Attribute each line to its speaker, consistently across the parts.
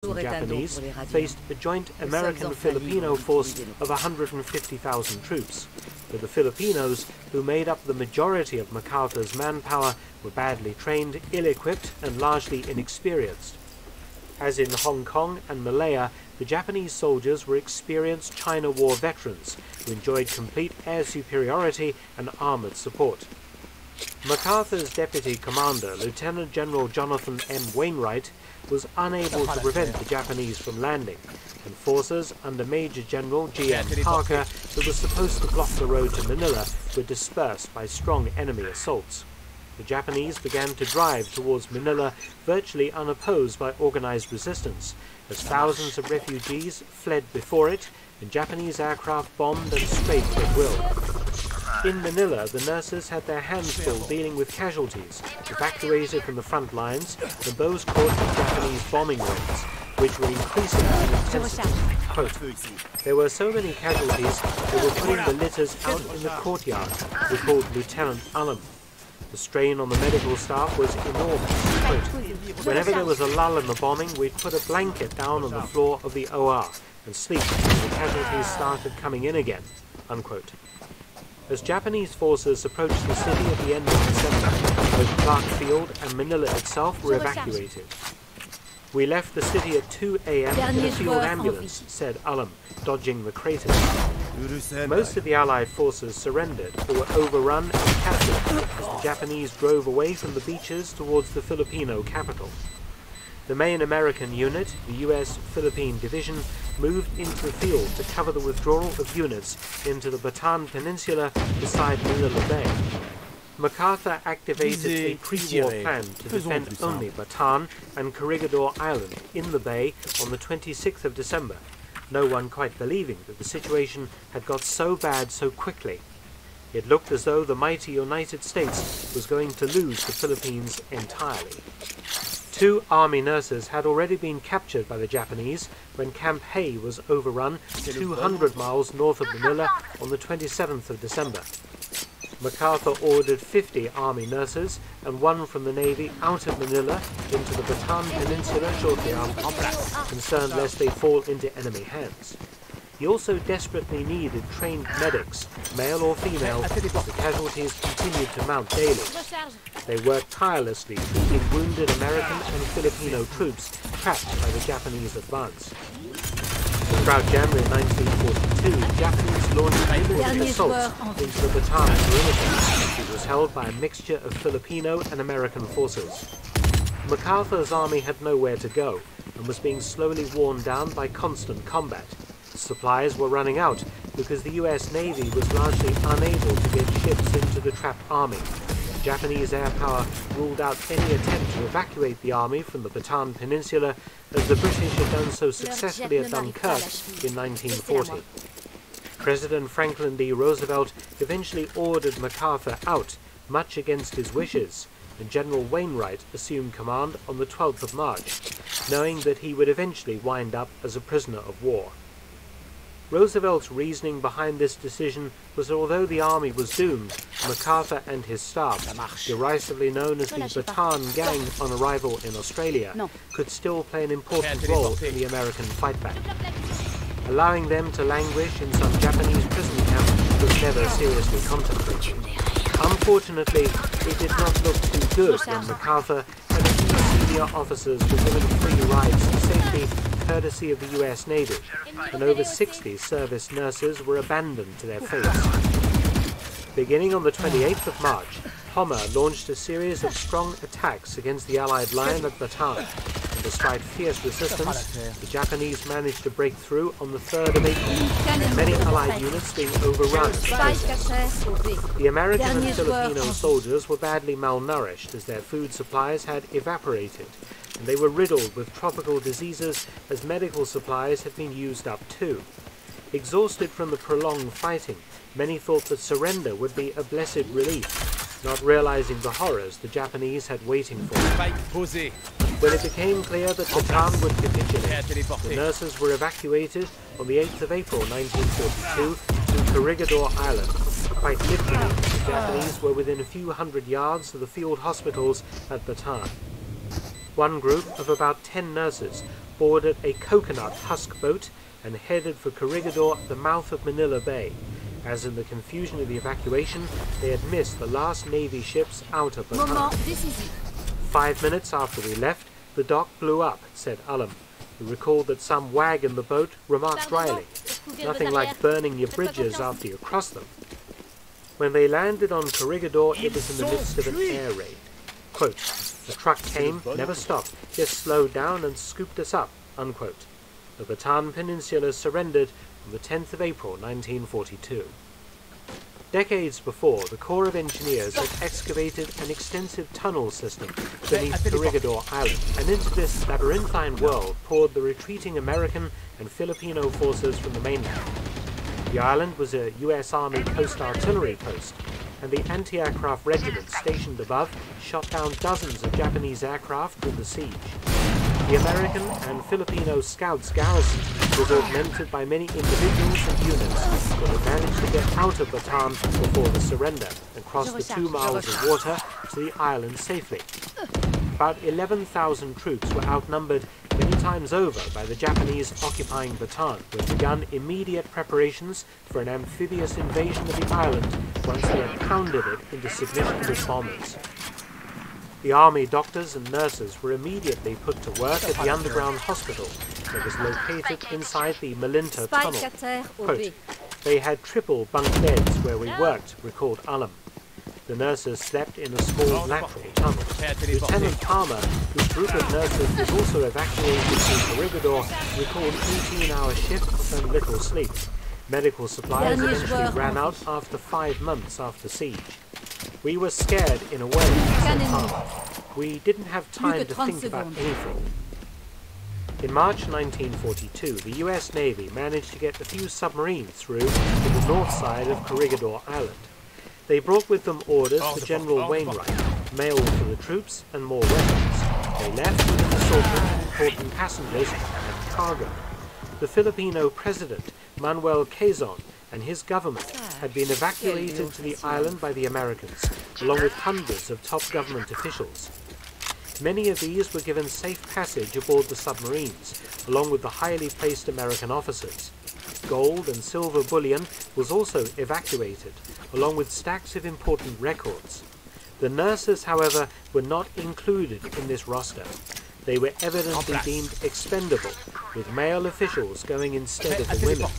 Speaker 1: Japanese faced a joint American-Filipino force of 150,000 troops, but the Filipinos, who made up the majority of MacArthur's manpower, were badly trained, ill-equipped and largely inexperienced. As in Hong Kong and Malaya, the Japanese soldiers were experienced China War veterans who enjoyed complete air superiority and armoured support. MacArthur's deputy commander, Lieutenant General Jonathan M. Wainwright, was unable to prevent the Japanese from landing, and forces under Major General G.M. Parker, that was supposed to block the road to Manila, were dispersed by strong enemy assaults. The Japanese began to drive towards Manila virtually unopposed by organized resistance, as thousands of refugees fled before it, and Japanese aircraft bombed and strafed at will. In Manila, the nurses had their hands full dealing with casualties evacuated from the front lines and those caught in Japanese bombing raids, which were increasing in intensity. Quote, "There were so many casualties they were putting the litters out in the courtyard," recalled Lieutenant Ullum. The strain on the medical staff was enormous. Quote, "Whenever there was a lull in the bombing, we'd put a blanket down on the floor of the OR and sleep until the casualties started coming in again." Unquote. As Japanese forces approached the city at the end of December, both Clark Field and Manila itself were evacuated. "We left the city at 2 a.m. in a field ambulance," said Ullum, dodging the craters. Most of the Allied forces surrendered or were overrun and captured as the Japanese drove away from the beaches towards the Filipino capital. The main American unit, the U.S. Philippine Division, moved into the field to cover the withdrawal of units into the Bataan Peninsula beside Manila Bay. MacArthur activated a pre-war plan to defend only Bataan and Corregidor Island in the bay on the 26th of December, no one quite believing that the situation had got so bad so quickly. It looked as though the mighty United States was going to lose the Philippines entirely. 2 army nurses had already been captured by the Japanese when Camp Hay was overrun 200 miles north of Manila on the 27th of December. MacArthur ordered 50 army nurses and 1 from the Navy out of Manila into the Bataan Peninsula shortly after, concerned lest they fall into enemy hands. He also desperately needed trained medics, male or female, as the casualties continued to mount daily. They worked tirelessly, treating wounded American and Filipino troops trapped by the Japanese advance. Throughout January 1942, the Japanese launched limited assaults into the Bataan perimeter, which was held by a mixture of Filipino and American forces. MacArthur's army had nowhere to go, and was being slowly worn down by constant combat. Supplies were running out because the US Navy was largely unable to get ships into the trapped army. Japanese air power ruled out any attempt to evacuate the army from the Bataan Peninsula, as the British had done so successfully at Dunkirk in 1940. President Franklin D. Roosevelt eventually ordered MacArthur out, much against his wishes, and General Wainwright assumed command on the 12th of March, knowing that he would eventually wind up as a prisoner of war. Roosevelt's reasoning behind this decision was that although the army was doomed, MacArthur and his staff, derisively known as the Bataan Gang on arrival in Australia, could still play an important role in the American fightback. Allowing them to languish in some Japanese prison camp was never seriously contemplated. Unfortunately, it did not look too good when MacArthur and a few senior officers were given free rides to safety courtesy of the US Navy, and over 60 service nurses were abandoned to their fates. Beginning on the 28th of March, Homer launched a series of strong attacks against the Allied line at Bataan, and despite fierce resistance, the Japanese managed to break through on the 3rd of April, many Allied units being overrun. The American and Filipino soldiers were badly malnourished as their food supplies had evaporated, and they were riddled with tropical diseases as medical supplies had been used up too. Exhausted from the prolonged fighting, many thought that surrender would be a blessed relief, not realizing the horrors the Japanese had waiting for them. When it became clear that Bataan would capitulate, the nurses were evacuated on the 8th of April 1942 to Corregidor Island. Quite literally, the Japanese were within a few hundred yards of the field hospitals at Bataan. One group of about 10 nurses boarded a coconut husk boat and headed for Corregidor at the mouth of Manila Bay, as in the confusion of the evacuation they had missed the last Navy ships out of Bataan. 5 minutes after we left, the dock blew up, said Ullum, who recalled that some wag in the boat remarked dryly, "Nothing like burning your bridges after you cross them." When they landed on Corregidor, it was in the midst of an air raid. Quote, "The truck came, never stopped, just slowed down and scooped us up," unquote. The Bataan Peninsula surrendered on the 10th of April 1942. Decades before, the Corps of Engineers had excavated an extensive tunnel system beneath Corregidor Island, and into this labyrinthine world poured the retreating American and Filipino forces from the mainland. The island was a U.S. Army Coast Artillery post, and the anti-aircraft regiment stationed above shot down dozens of Japanese aircraft with the siege. The American and Filipino Scouts garrison was augmented by many individuals and units that had managed to get out of Bataan before the surrender and cross the 2 miles of water to the island safely. About 11,000 troops were outnumbered many times over by the Japanese occupying Bataan, who had begun immediate preparations for an amphibious invasion of the island once they had pounded it into submission with bombers. The army doctors and nurses were immediately put to work at the underground hospital that was located inside the Malinta tunnel. Quote, "They had triple bunk beds where we worked," recalled Ullum. The nurses slept in a small lateral tunnel. Lieutenant Palmer, whose group of nurses was also evacuated to Corregidor, recalled 18-hour shifts and little sleep. Medical supplies eventually ran out after 5 months after siege. "We were scared in a way," said Palmer. "We didn't have time to think about anything." In March 1942, the US Navy managed to get a few submarines through to the north side of Corregidor Island. They brought with them orders for General Wainwright, mail for the troops, and more weapons. They left with an assortment of important passengers and cargo. The Filipino president, Manuel Quezon, and his government had been evacuated to the island by the Americans, along with hundreds of top government officials. Many of these were given safe passage aboard the submarines, along with the highly placed American officers. Gold and silver bullion was also evacuated, along with stacks of important records. The nurses, however, were not included in this roster. They were evidently deemed expendable, with male officials going instead of the women.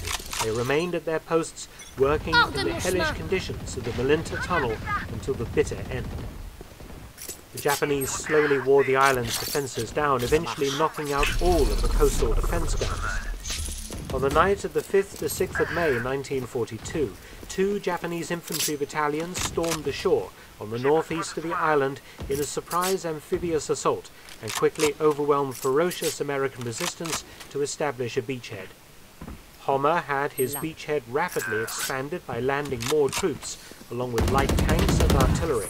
Speaker 1: They remained at their posts, working in the hellish conditions of the Malinta tunnel until the bitter end. The Japanese slowly wore the island's defences down, eventually knocking out all of the coastal defence guns. On the night of the 5th to 6th of May 1942, 2 Japanese infantry battalions stormed ashore on the northeast of the island in a surprise amphibious assault and quickly overwhelmed ferocious American resistance to establish a beachhead. Homer had his beachhead rapidly expanded by landing more troops, along with light tanks and artillery.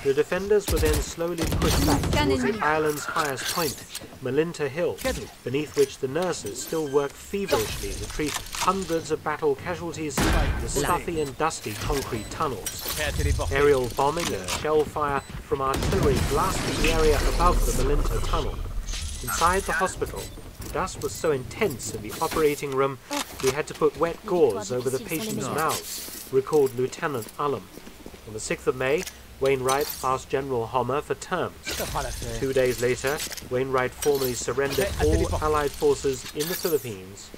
Speaker 1: The defenders were then slowly pushed back towards the island's highest point, Malinta Hill, beneath which the nurses still worked feverishly to treat hundreds of battle casualties in the stuffy and dusty concrete tunnels. Aerial bombing and shell fire from artillery blasted the area above the Malinta tunnel. Inside the hospital, the dust was so intense in the operating room we had to put wet gauze over the patients' mouths, recalled Lieutenant Ullum. On the 6th of May, Wainwright asked General Homer for terms. 2 days later, Wainwright formally surrendered all Allied forces in the Philippines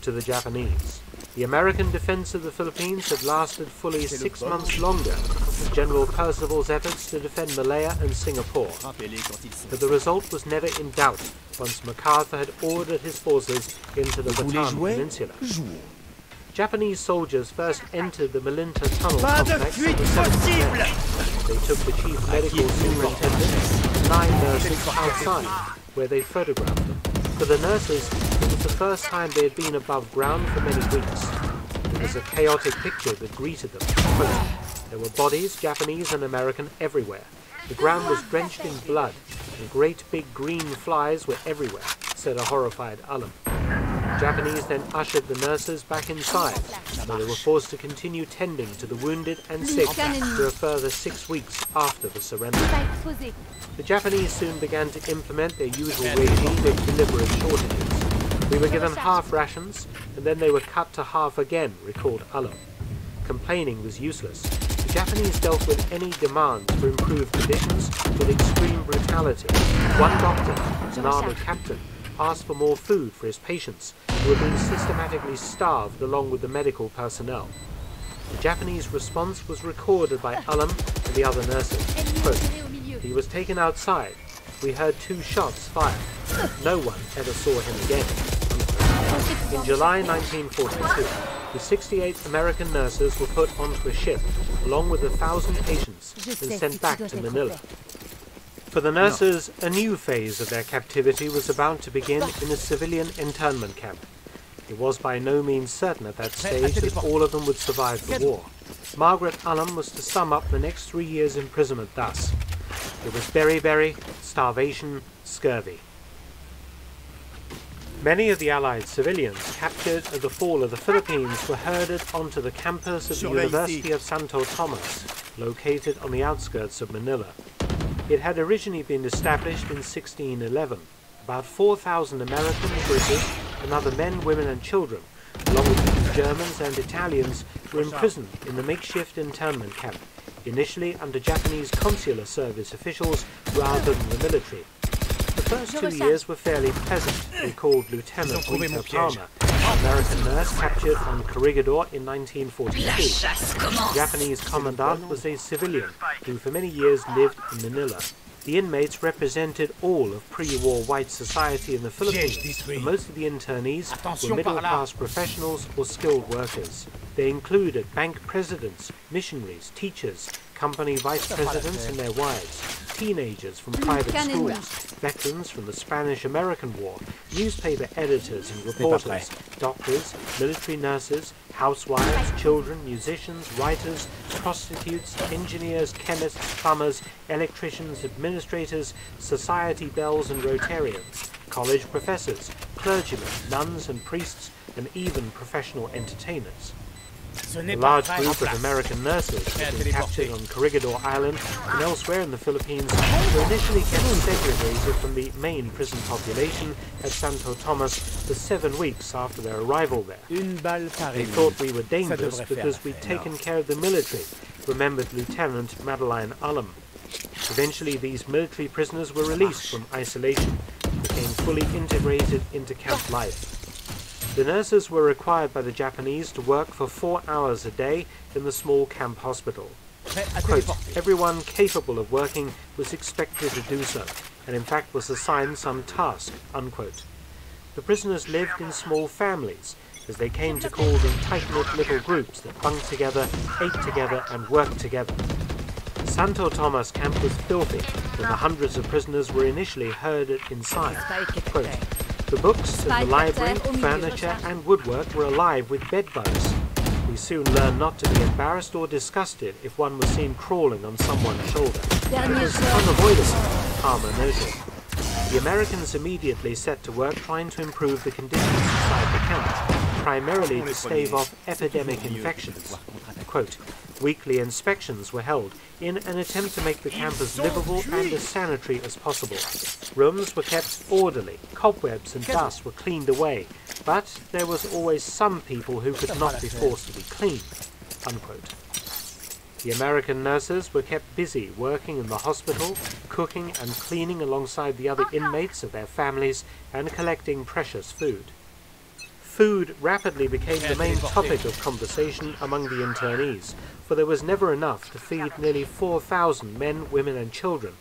Speaker 1: to the Japanese. The American defense of the Philippines had lasted fully 6 months longer than General Percival's efforts to defend Malaya and Singapore. But the result was never in doubt once MacArthur had ordered his forces into the Bataan Peninsula. Japanese soldiers first entered the Malinta tunnel complex on the 7th of May. They took the chief medical superintendent and 9 nurses outside, where they photographed them. For the nurses, it was the first time they had been above ground for many weeks. It was a chaotic picture that greeted them. There were bodies, Japanese and American, everywhere. The ground was drenched in blood, and great big green flies were everywhere, said a horrified Ullum. The Japanese then ushered the nurses back inside, where they were forced to continue tending to the wounded and sick for a further 6 weeks after the surrender. The Japanese soon began to implement their usual regime of deliberate shortages. We were given half rations, and then they were cut to half again, recalled Ullum. Complaining was useless. The Japanese dealt with any demands for improved conditions with extreme brutality. One doctor, an army captain, asked for more food for his patients, who were being systematically starved along with the medical personnel. The Japanese response was recorded by Ullum and the other nurses. Quote, "He was taken outside. We heard 2 shots fired. No one ever saw him again." In July 1942, the 68 American nurses were put onto a ship, along with 1,000 patients, and sent back to Manila. For the nurses, a new phase of their captivity was about to begin in a civilian internment camp. It was by no means certain at that stage that all of them would survive the war. Margaret Ullum was to sum up the next 3 years' imprisonment thus. It was beriberi, starvation, scurvy. Many of the Allied civilians captured at the fall of the Philippines were herded onto the campus of the University of Santo Tomas, located on the outskirts of Manila. It had originally been established in 1611. About 4,000 Americans, British, and other men, women and children, along with Germans and Italians, were imprisoned in the makeshift internment camp, initially under Japanese consular service officials rather than the military. The first 2 years were fairly pleasant, recalled Lieutenant Rita Palmer, an American nurse captured on Corregidor in 1942. The Japanese commandant was a civilian who for many years lived in Manila. The inmates represented all of pre-war white society in the Philippines, and most of the internees were middle-class professionals or skilled workers. They included bank presidents, missionaries, teachers, company vice presidents and their wives, teenagers from private schools, veterans from the Spanish-American War, newspaper editors and reporters, doctors, military nurses, housewives, children, musicians, writers, prostitutes, engineers, chemists, plumbers, electricians, administrators, society belles and Rotarians, college professors, clergymen, nuns and priests, and even professional entertainers. A large group of American nurses had been captured on Corregidor Island and elsewhere in the Philippines were initially kept segregated from the main prison population at Santo Tomas for 7 weeks after their arrival there. They thought we were dangerous because we'd taken care of the military, remembered Lieutenant Madeline Ullum. Eventually these military prisoners were released from isolation and became fully integrated into camp life. The nurses were required by the Japanese to work for 4 hours a day in the small camp hospital. Quote, "Everyone capable of working was expected to do so, and in fact was assigned some task," unquote. The prisoners lived in small families, as they came to call them tight-knit little groups that bunked together, ate together, and worked together. Santo Tomas camp was filthy, and the hundreds of prisoners were initially herded inside. Quote, "The books in the library, furniture and woodwork were alive with bedbugs. We soon learned not to be embarrassed or disgusted if one was seen crawling on someone's shoulder. It was unavoidable," Palmer noted. The Americans immediately set to work trying to improve the conditions inside the camp, primarily to stave off epidemic infections. Quote, "Weekly inspections were held in an attempt to make the camp as livable and as sanitary as possible. Rooms were kept orderly, cobwebs and dust were cleaned away, but there was always some people who could not be forced to be clean," unquote. The American nurses were kept busy working in the hospital, cooking and cleaning alongside the other inmates of their families and collecting precious food. Food rapidly became the main topic of conversation among the internees, for there was never enough to feed nearly 4,000 men, women and children.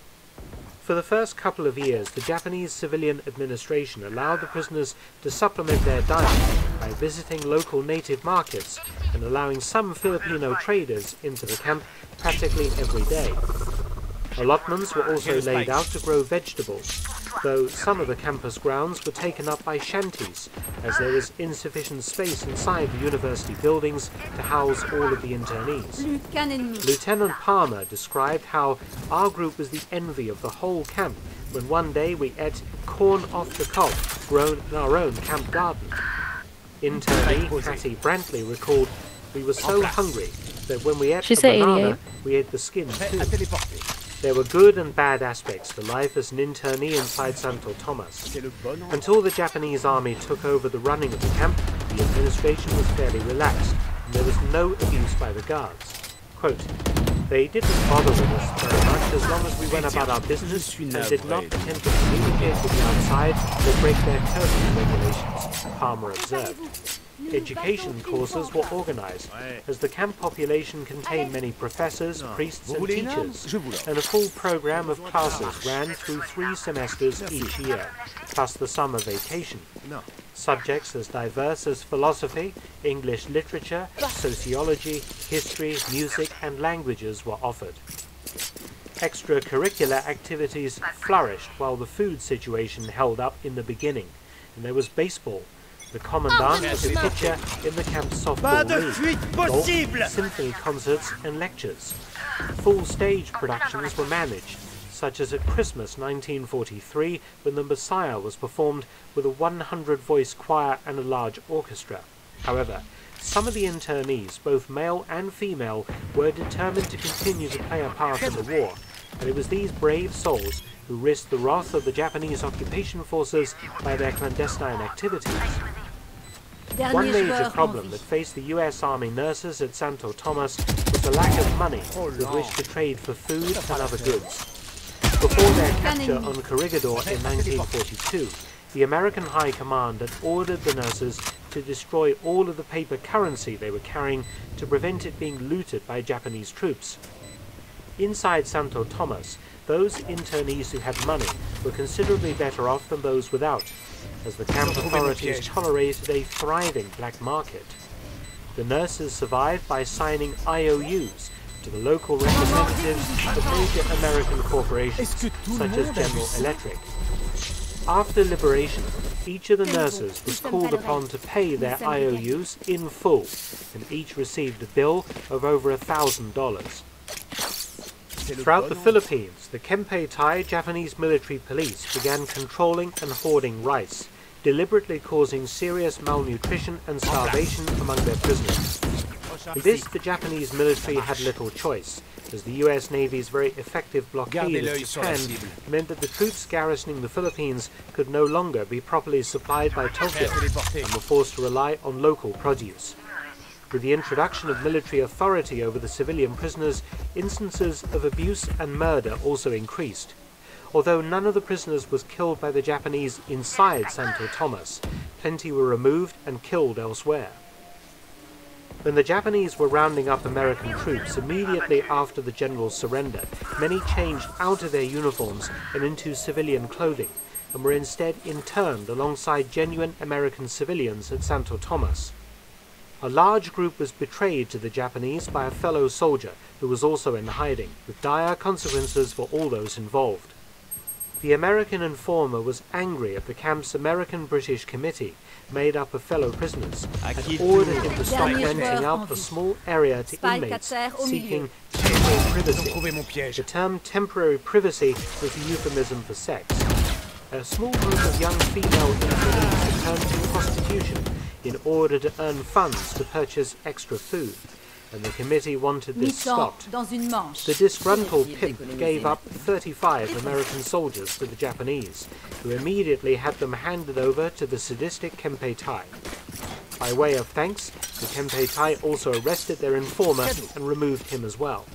Speaker 1: For the first couple of years, the Japanese civilian administration allowed the prisoners to supplement their diet by visiting local native markets and allowing some Filipino traders into the camp practically every day. Allotments were also laid out to grow vegetables, though some of the campus grounds were taken up by shanties, as there was insufficient space inside the university buildings to house all of the internees. Lieutenant Palmer described how our group was the envy of the whole camp when one day we ate corn off the cob grown in our own camp garden. Internee Hattie Brantley recalled, "We were so hungry that when we ate a banana, we ate the skin too." There were good and bad aspects to life as an internee inside Santo Tomas. Until the Japanese army took over the running of the camp, the administration was fairly relaxed, and there was no abuse by the guards. Quote, "They didn't bother with us very much as long as we went about our business and did not attempt to communicate with the outside or break their curfew regulations," Palmer observed. Education courses were organized, as the camp population contained many professors, priests and teachers, and a full program of classes ran through 3 semesters each year, plus the summer vacation. Subjects as diverse as philosophy, English literature, sociology, history, music and languages were offered. Extracurricular activities flourished while the food situation held up in the beginning, and there was baseball. The commandant was a pitcher in the camp's softball league, golf, symphony concerts and lectures. Full stage productions were managed, such as at Christmas 1943 when The Messiah was performed with a 100-voice choir and a large orchestra. However, some of the internees, both male and female, were determined to continue to play a part in the war, and it was these brave souls who risked the wrath of the Japanese occupation forces by their clandestine activities. One major problem that faced the US Army nurses at Santo Tomas was the lack of money with which to trade for food and other goods. Before their capture on Corregidor in 1942, the American High Command had ordered the nurses to destroy all of the paper currency they were carrying to prevent it being looted by Japanese troops. Inside Santo Tomas, those internees who had money were considerably better off than those without, as the camp authorities tolerated a thriving black market. The nurses survived by signing IOUs to the local representatives of major American corporations such as General Electric. After liberation, each of the nurses was called upon to pay their IOUs in full, and each received a bill of over $1,000. Throughout the Philippines, the Kempei Tai Japanese military police began controlling and hoarding rice, deliberately causing serious malnutrition and starvation among their prisoners. In this, the Japanese military had little choice, as the US Navy's very effective blockade of Japan meant that the troops garrisoning the Philippines could no longer be properly supplied by Tokyo and were forced to rely on local produce. With the introduction of military authority over the civilian prisoners, instances of abuse and murder also increased. Although none of the prisoners was killed by the Japanese inside Santo Tomas, plenty were removed and killed elsewhere. When the Japanese were rounding up American troops immediately after the general's surrender, many changed out of their uniforms and into civilian clothing, and were instead interned alongside genuine American civilians at Santo Tomas. A large group was betrayed to the Japanese by a fellow soldier who was also in hiding, with dire consequences for all those involved. The American informer was angry at the camp's American-British committee, made up of fellow prisoners, and ordered him to stop renting out a small area to inmates seeking temporary privacy. The term temporary privacy was a euphemism for sex. A small group of young female internees returned to prostitution in order to earn funds to purchase extra food, and the committee wanted this stopped. The disgruntled pimp gave up 35 American soldiers to the Japanese, who immediately had them handed over to the sadistic Kempei Tai. By way of thanks, the Kempei Tai also arrested their informer and removed him as well.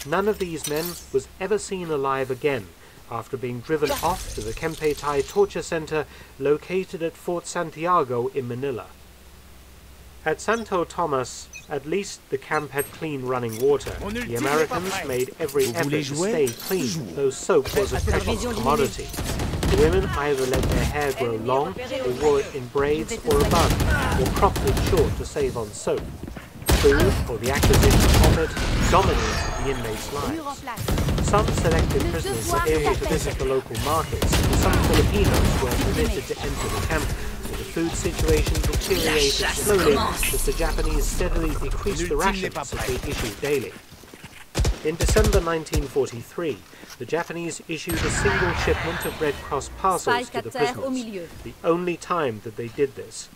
Speaker 1: None of these men was ever seen alive again, after being driven off to the Kempei Tai torture center located at Fort Santiago in Manila. At Santo Tomas, at least the camp had clean running water. The Americans made every effort to stay clean, though soap was a precious commodity. The women either let their hair grow long, or wore it in braids or a bun, or cropped it short to save on soap. Food, or the acquisition of it, dominated the inmates' lives. Some selected prisoners were able to visit the local markets, and some Filipinos were permitted to enter the camp. The food situation deteriorated slowly as the Japanese steadily decreased the rations that they issued daily. In December 1943, the Japanese issued a single shipment of Red Cross parcels to the prisoners, the only time that they did this.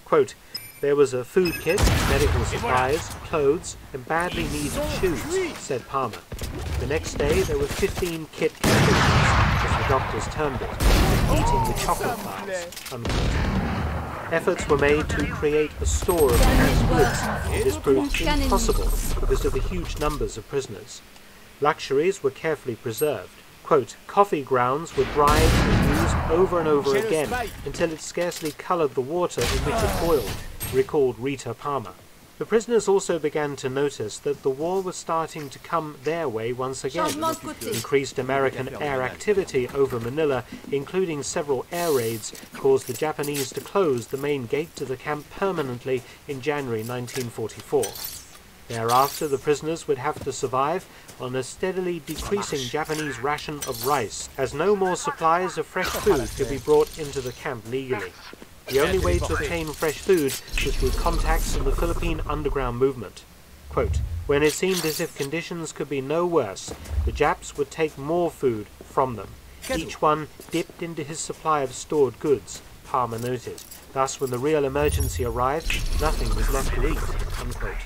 Speaker 1: Quote, "There was a food kit, medical supplies, clothes, and badly needed shoes," said Palmer. The next day there were 15 kit conditions, as the doctors termed it, eating the chocolate bars, unquote. Efforts were made to create a store of canned goods. This proved impossible because of the huge numbers of prisoners. Luxuries were carefully preserved. Quote, "Coffee grounds were dried and used over and over again until it scarcely coloured the water in which it boiled," recalled Rita Palmer. The prisoners also began to notice that the war was starting to come their way once again. Increased American air activity over Manila, including several air raids, caused the Japanese to close the main gate to the camp permanently in January 1944. Thereafter, the prisoners would have to survive on a steadily decreasing Japanese ration of rice, as no more supplies of fresh food could be brought into the camp legally. The only way to obtain fresh food was through contacts in the Philippine underground movement. Quote, "When it seemed as if conditions could be no worse, the Japs would take more food from them. Each one dipped into his supply of stored goods," Palmer noted. Thus, when the real emergency arrived, nothing was left to eat, unquote.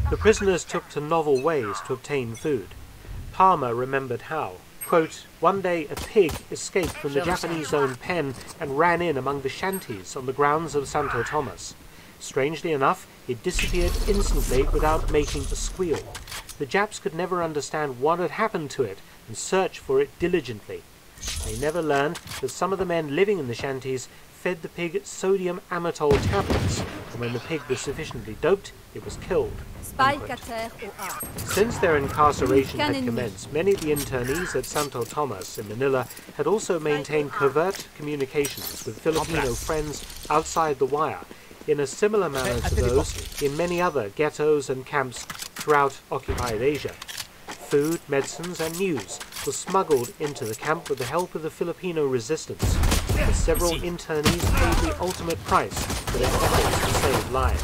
Speaker 1: The prisoners took to novel ways to obtain food. Palmer remembered how. Quote, "One day a pig escaped from the Japanese-owned pen and ran in among the shanties on the grounds of Santo Tomas. Strangely enough, it disappeared instantly without making a squeal. The Japs could never understand what had happened to it and searched for it diligently. They never learned that some of the men living in the shanties fed the pig sodium amytal tablets, and when the pig was sufficiently doped, it was killed." Since their incarceration had commenced, many of the internees at Santo Tomas in Manila had also maintained covert communications with Filipino friends outside the wire, in a similar manner to those in many other ghettos and camps throughout occupied Asia. Food, medicines, and news were smuggled into the camp with the help of the Filipino resistance, as several internees paid the ultimate price for their efforts to save lives.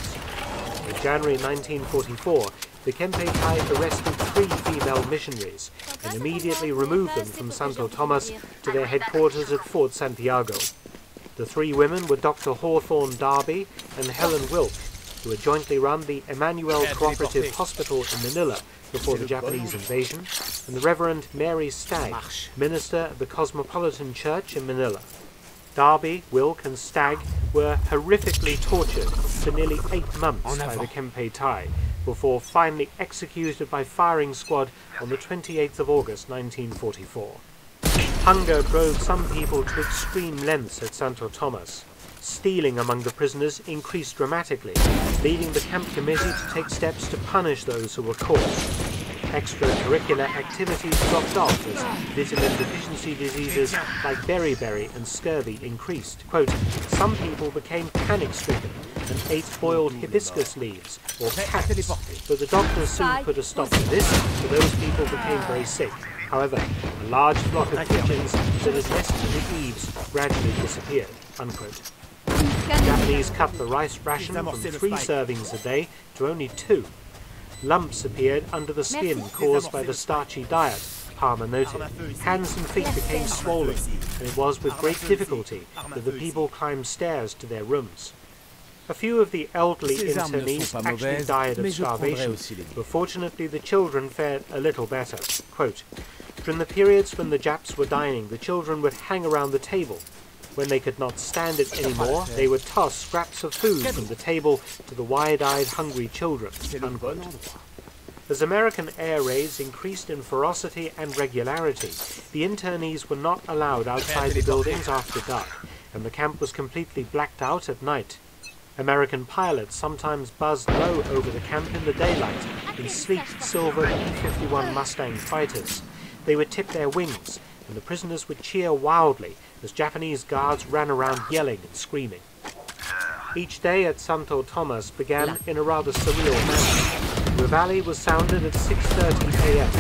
Speaker 1: In January 1944, the Kempei Tai arrested 3 female missionaries and immediately removed them from Santo Tomas to their headquarters at Fort Santiago. The 3 women were Dr. Hawthorne Darby and Helen Wilk, who had jointly run the Emmanuel Cooperative Hospital in Manila before the Japanese invasion, and the Reverend Mary Stagg, minister of the Cosmopolitan Church in Manila. Darby, Wilk, and Stagg were horrifically tortured for nearly 8 months by the Kempei Tai, before finally executed by firing squad on the 28th of August 1944. Hunger drove some people to extreme lengths at Santo Tomas. Stealing among the prisoners increased dramatically, leading the camp committee to take steps to punish those who were caught. Extracurricular activities dropped off as vitamin deficiency diseases like beriberi and scurvy increased. Quote, "Some people became panic-stricken and ate boiled hibiscus leaves or cats, but the doctors soon put a stop to this, so those people became very sick. However, a large flock of pigeons that had nested in the eaves gradually disappeared." Unquote. The Japanese cut the rice ration from 3 servings a day to only 2. Lumps appeared under the skin caused by the starchy diet, Palmer noted. Hands and feet became swollen, and it was with great difficulty that the people climbed stairs to their rooms. A few of the elderly internees actually died of starvation, but fortunately the children fared a little better. Quote, "During the periods when the Japs were dining, the children would hang around the table. When they could not stand it anymore, they would toss scraps of food from the table to the wide-eyed, hungry children." Unquote. As American air raids increased in ferocity and regularity, the internees were not allowed outside the buildings after dark, and the camp was completely blacked out at night. American pilots sometimes buzzed low over the camp in the daylight in sleek silver B-51 Mustang fighters. They would tip their wings, and the prisoners would cheer wildly as Japanese guards ran around yelling and screaming. Each day at Santo Tomas began in a rather surreal manner. Reveille was sounded at 6:30 a.m.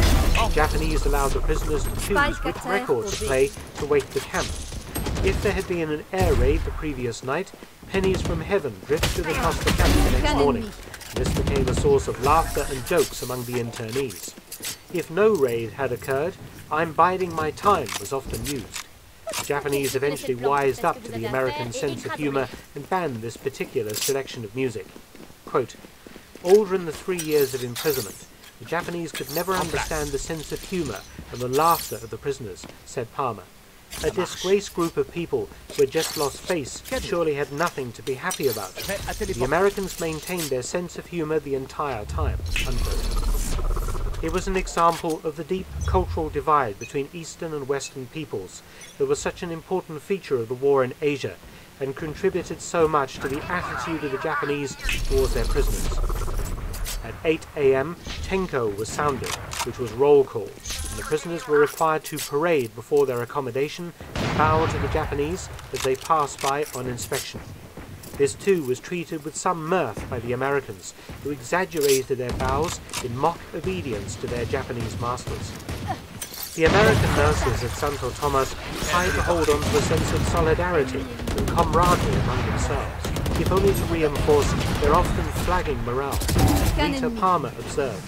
Speaker 1: The Japanese allowed the prisoners to choose which record to play to wake the camp. If there had been an air raid the previous night, pennies from heaven drifted across the camp the next morning. This became a source of laughter and jokes among the internees. If no raid had occurred, "I'm biding my time" was often used. The Japanese eventually wised up to the American sense of humor and banned this particular selection of music. Quote, "Older than the 3 years of imprisonment, the Japanese could never understand the sense of humor and the laughter of the prisoners," said Palmer. "A disgraced group of people who had just lost face surely had nothing to be happy about. The Americans maintained their sense of humor the entire time." Unquote. It was an example of the deep cultural divide between Eastern and Western peoples that was such an important feature of the war in Asia and contributed so much to the attitude of the Japanese towards their prisoners. At 8 a.m., Tenko was sounded, which was roll call, and the prisoners were required to parade before their accommodation and bow to the Japanese as they passed by on inspection. This too was treated with some mirth by the Americans, who exaggerated their bows in mock obedience to their Japanese masters. The American nurses at Santo Tomas tried to hold on to a sense of solidarity and camaraderie among themselves, if only to reinforce their often flagging morale. Rita Palmer observed,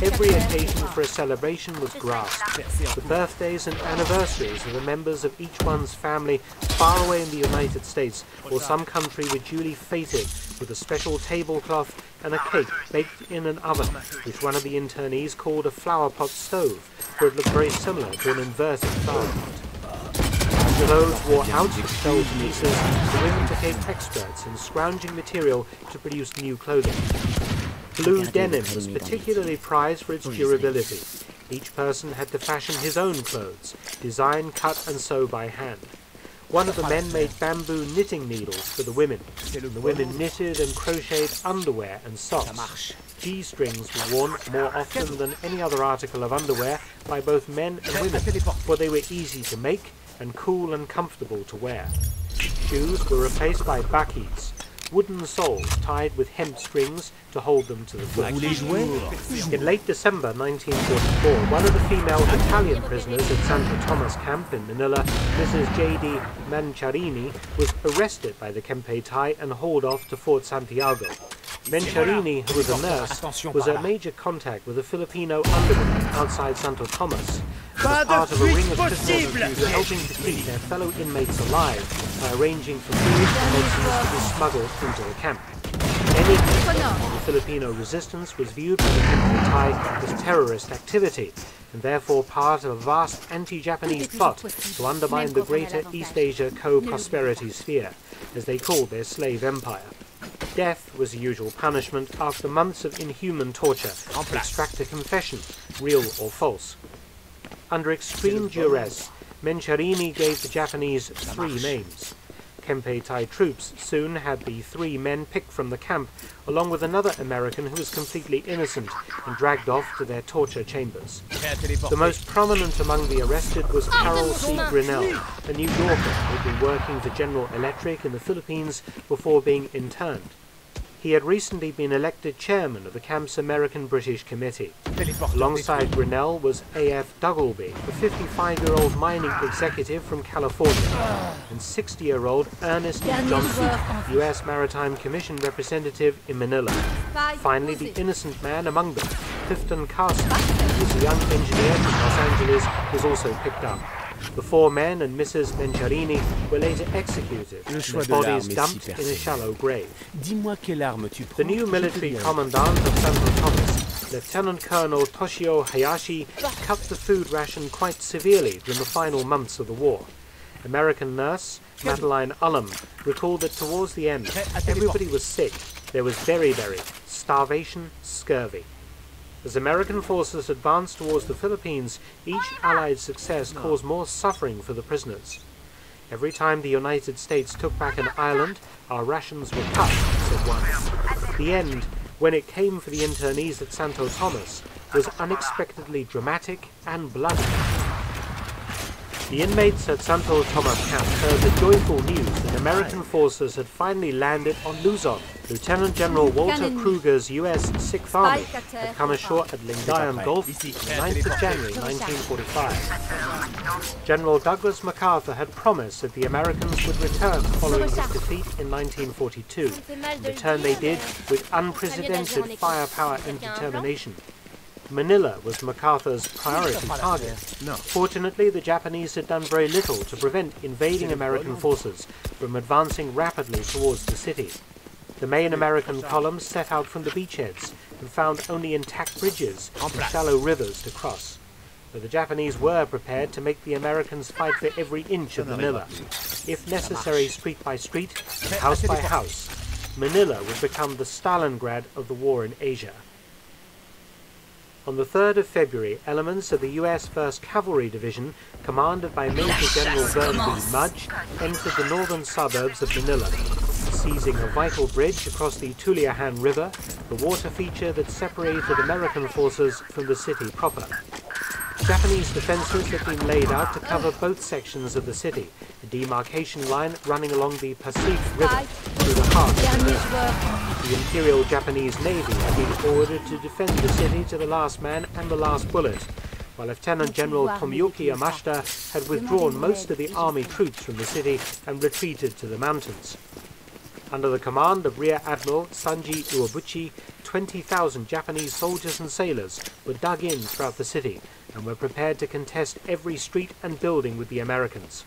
Speaker 1: "Every occasion for a celebration was grasped. The birthdays and anniversaries of the members of each one's family far away in the United States or some country were duly feted with a special tablecloth and a cake baked in an oven, which one of the internees called a flower pot stove, for it looked very similar to an inverted flower pot. After those wore out the shelled pieces, the women became experts in scrounging material to produce new clothing. Blue denim was particularly prized for its durability. Each person had to fashion his own clothes, design, cut and sew by hand. One of the men made bamboo knitting needles for the women, and the women knitted and crocheted underwear and socks. G-strings were worn more often than any other article of underwear by both men and women, for they were easy to make and cool and comfortable to wear. Shoes were replaced by bakis, wooden soles tied with hemp strings to hold them to the foot. In late December 1944, one of the female Italian prisoners at Santo Tomas camp in Manila, Mrs. J.D. Manciarini, was arrested by the Kempeitai and hauled off to Fort Santiago. Manciarini, who was a nurse, was a major contact with a Filipino underground outside Santo Tomas, and was part of a ring of prisoners who were helping to keep their fellow inmates alive by arranging for food and medicines to be smuggled into the camp. Any act of the Filipino resistance was viewed by the Kempeitai as terrorist activity, and therefore part of a vast anti-Japanese plot to undermine the greater East Asia co-prosperity sphere, as they called their slave empire. Death was the usual punishment after months of inhuman torture to extract a confession, real or false. Under extreme duress, Manciarini gave the Japanese 3 names. Kempeitai troops soon had the 3 men picked from the camp, along with another American who was completely innocent and dragged off to their torture chambers. The most prominent among the arrested was Carroll C. Grinnell, a New Yorker who had been working for General Electric in the Philippines before being interned. He had recently been elected chairman of the camp's American-British Committee. Alongside Grinnell was A.F. Duggleby, a 55-year-old mining executive from California, and 60-year-old Ernest Johnson, U.S. Maritime Commission representative in Manila. Finally, the innocent man among them, Clifton Carson, who was a young engineer from Los Angeles, was also picked up. The 4 men and Mrs. Manciarini were later executed, and their bodies dumped in a shallow grave. The new military commandant of Santo Tomas, Lieutenant Colonel Toshio Hayashi, cut the food ration quite severely during the final months of the war. American nurse Madeline Ullum recalled that towards the end, everybody was sick. There was beriberi, starvation, scurvy. As American forces advanced towards the Philippines, each Allied success caused more suffering for the prisoners. Every time the United States took back an island, our rations were cut, said one. The end, when it came for the internees at Santo Tomas, was unexpectedly dramatic and bloody. The inmates at Santo Tomas camp heard the joyful news that American forces had finally landed on Luzon. Lieutenant General Walter Kruger's U.S. 6th Army had come ashore at Lingayen Gulf on the 9th of January 1945. General Douglas MacArthur had promised that the Americans would return following his defeat in 1942. In return they did with unprecedented firepower and determination. Manila was MacArthur's priority target. Fortunately, the Japanese had done very little to prevent invading American forces from advancing rapidly towards the city. The main American columns set out from the beachheads and found only intact bridges and shallow rivers to cross. But the Japanese were prepared to make the Americans fight for every inch of Manila. If necessary, street by street, and house by house, Manila would become the Stalingrad of the war in Asia. On the 3rd of February, elements of the U.S. 1st Cavalry Division, commanded by Major General Vernon B. Mudge, entered the northern suburbs of Manila, seizing a vital bridge across the Tuliahan River, the water feature that separated American forces from the city proper. Japanese defences had been laid out to cover both sections of the city, a demarcation line running along the Pacific River through the heart of the river. The Imperial Japanese Navy had been ordered to defend the city to the last man and the last bullet, while Lieutenant General Tomoyuki Yamashita had withdrawn most of the army troops from the city and retreated to the mountains. Under the command of Rear Admiral Sanji Uebuchi, 20,000 Japanese soldiers and sailors were dug in throughout the city and were prepared to contest every street and building with the Americans.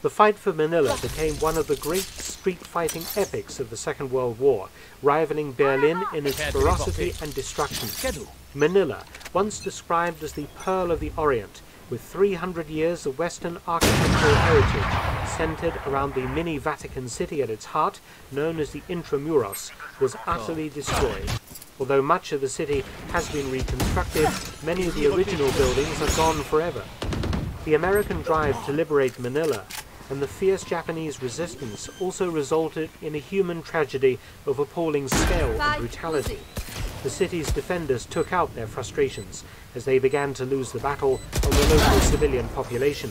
Speaker 1: The fight for Manila became one of the great street-fighting epics of the Second World War, rivaling Berlin in its ferocity and destruction. Manila, once described as the Pearl of the Orient, with 300 years of Western architectural heritage centered around the mini Vatican City at its heart, known as the Intramuros, was utterly destroyed. Although much of the city has been reconstructed, many of the original buildings are gone forever. The American drive to liberate Manila and the fierce Japanese resistance also resulted in a human tragedy of appalling scale and brutality. The city's defenders took out their frustrations as they began to lose the battle on the local civilian population,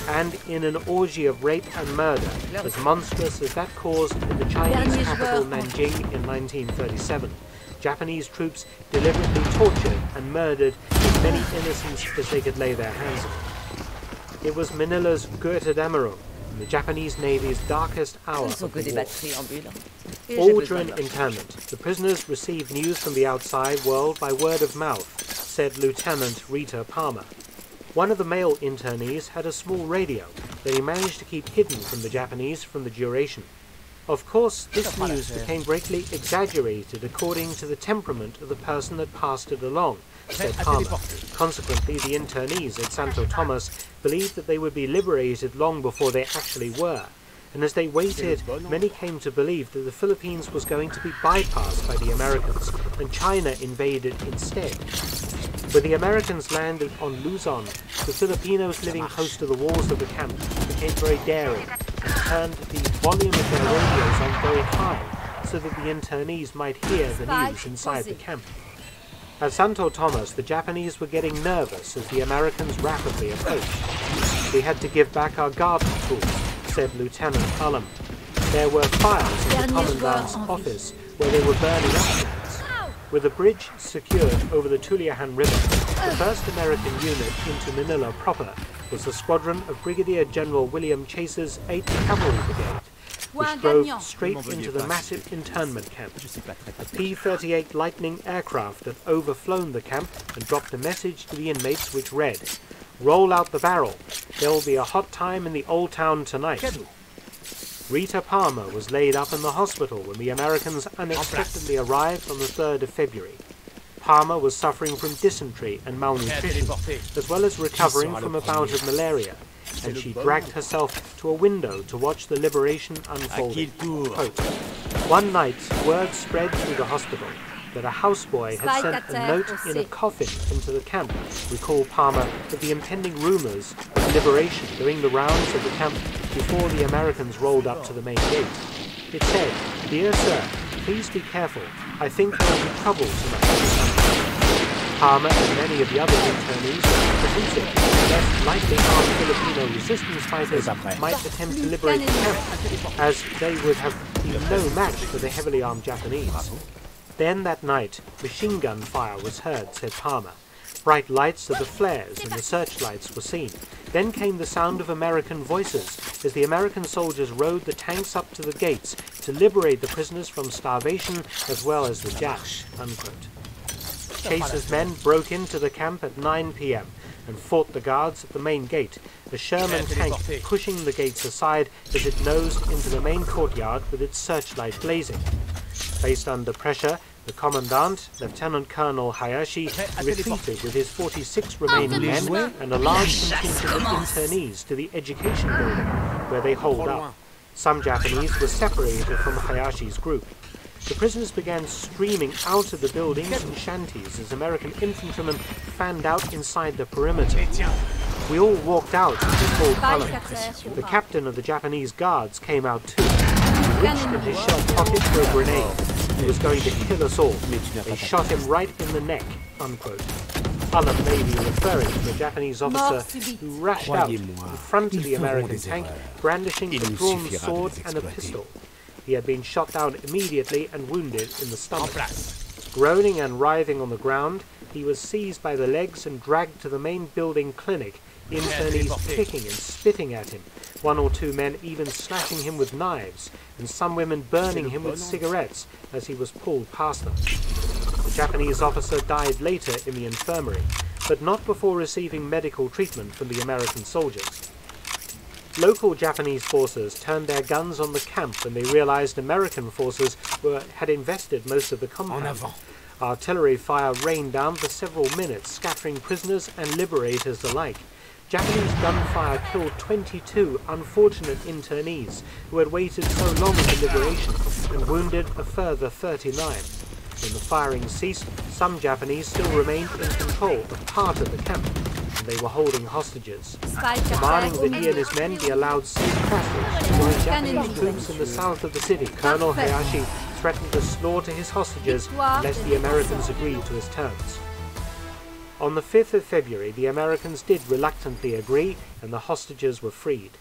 Speaker 1: and in an orgy of rape and murder as monstrous as that caused in the Chinese capital Nanjing in 1937. Japanese troops deliberately tortured and murdered as many innocents as they could lay their hands on. It was Manila's Götterdämmerung, the Japanese Navy's darkest hour of the war. All during internment, the prisoners received news from the outside world by word of mouth, said Lieutenant Rita Palmer. One of the male internees had a small radio that he managed to keep hidden from the Japanese from the duration. Of course, this news became greatly exaggerated according to the temperament of the person that passed it along, said Palmer. Consequently, the internees at Santo Tomas believed that they would be liberated long before they actually were, and as they waited, many came to believe that the Philippines was going to be bypassed by the Americans, and China invaded instead. When the Americans landed on Luzon, the Filipinos living close to the walls of the camp became very daring and turned the volume of their radios on very high so that the internees might hear the news inside the camp. At Santo Tomas, the Japanese were getting nervous as the Americans rapidly approached. We had to give back our garden tools, said Lieutenant Ullum. There were fires in the Commandant's office where they were burning up things. With the bridge secured over the Tuliahan River, the first American unit into Manila proper was the squadron of Brigadier General William Chase's 8th Cavalry Brigade, which drove straight into the massive internment camp. A P-38 Lightning aircraft had overflown the camp and dropped a message to the inmates which read, "Roll out the barrel. There will be a hot time in the old town tonight." Rita Palmer was laid up in the hospital when the Americans unexpectedly arrived on the 3rd of February. Palmer was suffering from dysentery and malnutrition, as well as recovering from a bout of malaria, and she dragged herself to a window to watch the liberation unfolding. Quote, "One night, word spread through the hospital that a houseboy had sent a note in a coffin into the camp," recalled Palmer, with the impending rumours of liberation doing the rounds of the camp before the Americans rolled up to the main gate. It said, "Dear sir, please be careful. I think there will be trouble tonight." Palmer and many of the other internees were apprehensive lest lightly armed Filipino resistance fighters might attempt to liberate the camp, as they would have been no match for the heavily armed Japanese. Then that night, machine gun fire was heard, said Palmer. Bright lights of the flares and the searchlights were seen. Then came the sound of American voices as the American soldiers rode the tanks up to the gates to liberate the prisoners from starvation as well as the Japs. Unquote. Chase's men broke into the camp at 9 p.m. and fought the guards at the main gate, a Sherman tank pushing the gates aside as it nosed into the main courtyard with its searchlight blazing. Placed under pressure, the commandant, Lieutenant Colonel Hayashi, retreated with his 46 remaining men and a large contingent of internees to the education building, where they holed up. Some Japanese were separated from Hayashi's group. The prisoners began streaming out of the buildings and shanties as American infantrymen fanned out inside the perimeter. We all walked out as we called columns. The captain of the Japanese guards came out too. He reached in his shirt pocket for a grenade. He was going to kill us all. They shot him right in the neck, unquote. Others may be referring to the Japanese officer who rushed out in front of the American tank, brandishing a drawn sword and a pistol. He had been shot down immediately and wounded in the stomach. Groaning and writhing on the ground, he was seized by the legs and dragged to the main building clinic, internees kicking and spitting at him, one or two men even slashing him with knives, and some women burning him with cigarettes as he was pulled past them. The Japanese officer died later in the infirmary, but not before receiving medical treatment from the American soldiers. Local Japanese forces turned their guns on the camp when they realized American forces had invested most of the compound. Artillery fire rained down for several minutes, scattering prisoners and liberators alike. Japanese gunfire killed 22 unfortunate internees who had waited so long for liberation, and wounded a further 39. When the firing ceased, some Japanese still remained in control of part of the camp, and they were holding hostages. Demanding that he and his men be allowed safe passage to join Japanese troops in the south of the city, Colonel Hayashi threatened to slaughter his hostages unless the Americans agreed to his terms. On the 5th of February, the Americans did reluctantly agree, and the hostages were freed.